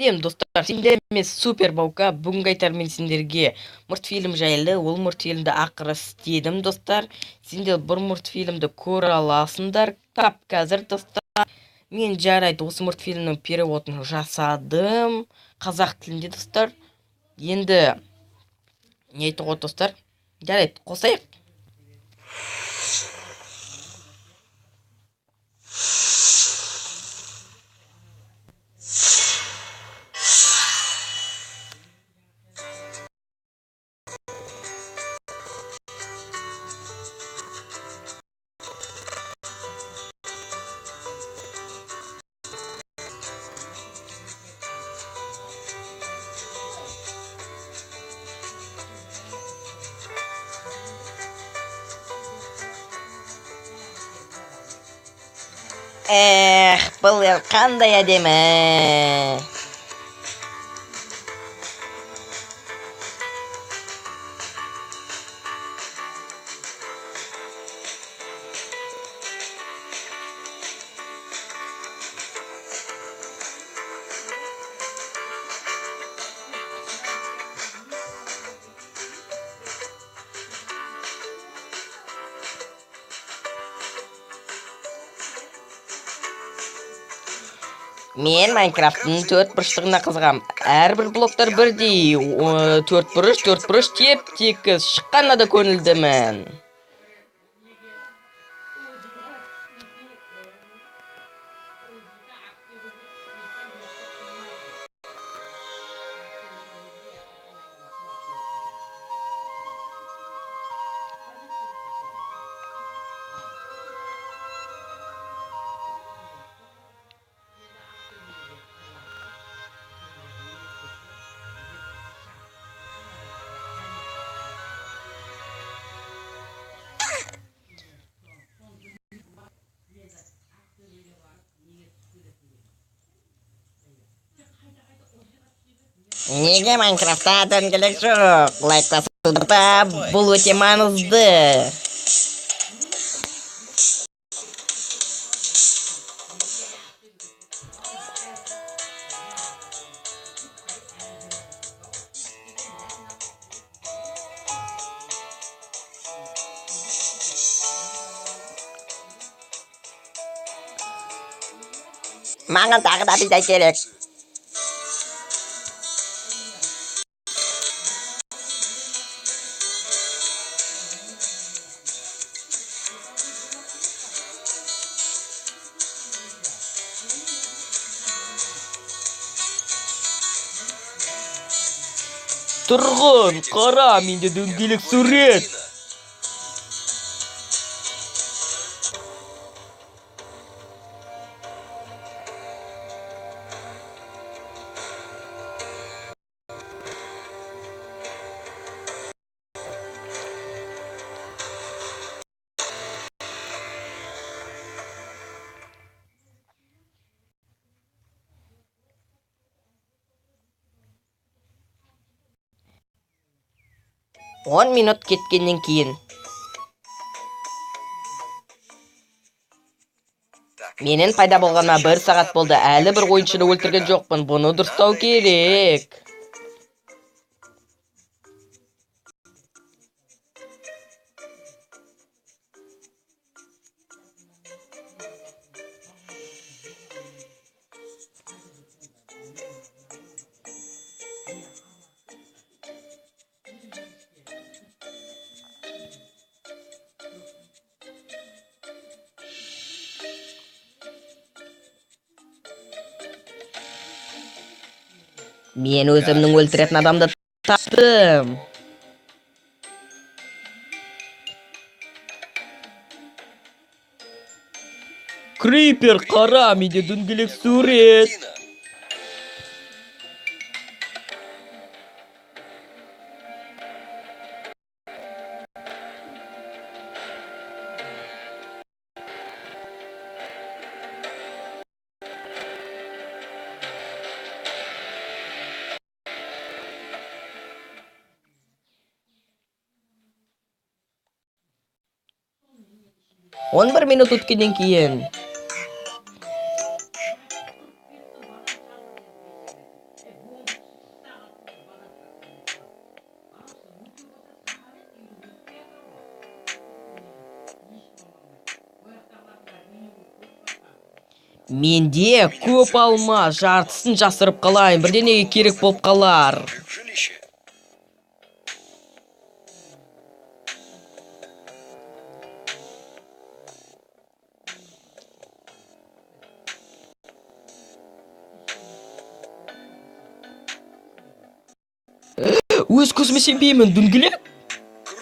Достар, сендер емес супер баука. Бүгінгі айтар мен сендерге мультфильм жайлы. Ол мультфильмді ақыры істедім, достар. Сендер бір мультфильмді көре аласыңдар. Тап қазір, достар. Мен жарайды осы мультфильмнің переводын жасадым. Қазақ тілінде, достар. Енді не айтты ғой, достар? Жарайды, қосайық. Бұл қандай әдемі. Мен Майнкрафттың 4 бұрыштығына қызығам. Әрбір блоктар бірдей. 4 бұрыш теп-текіз шыққанына да көңілдімін. Неге Майнкрафтта дөңгелек жоқ? Лайктасыңдар да, бұл өте маңызды. Маған тағы да бидай керек. Тұрғын, қара, менде дөңгелек сурет. Он минут кеткеннен кейін. Менің пайда болғаныма 1 сағат болды. Әлі бір ойыншыны өлтірген жоқпын. Бұны дұрыстау керек. Мен өзімнің өлтіретін адамды таптым. Крипер, қара, менде дөңгелек сурет. Он 1 минут өткеннен кейін. Менде көп алма, жартысын жасырып қалайын, бірдеңеге керек болып қалар. Жилище. Өз көзіме сенбеймін, дөңгелек. Круг.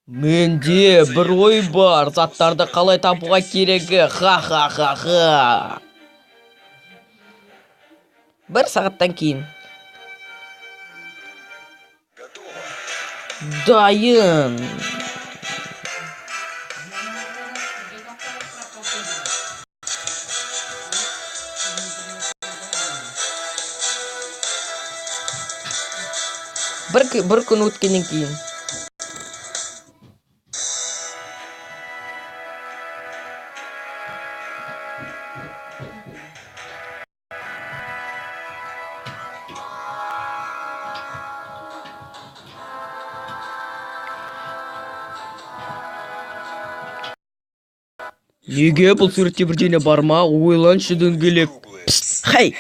Менде бір ой бар, заттарды қалай табуға керегі, ха-ха-ха-ха. Бір сағаттан кейін. Готово. Дайын. Бір күн өткеннен кейін. Неге бұл суретте бірдеңе бар ма? Ойланшы, дөңгелек. Пст, хей!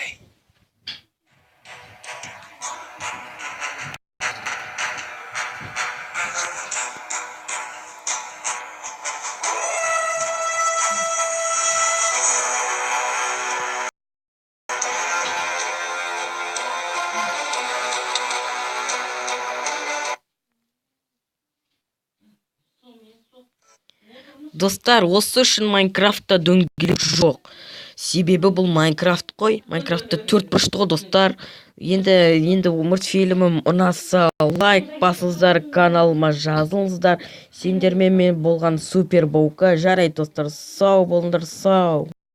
Достар, осы үшін Майнкрафтта дөңгелек жоқ. Себебі бұл Майнкрафт қой. Майнкрафтта 4 бұрышты ғой, достар. Енді мультфильмім ұнаса, лайк басыңыздар, каналыма жазылыңыздар. Сендермен мен болған Супер Баука. Жарайды, достар, сау болыңдар, сау.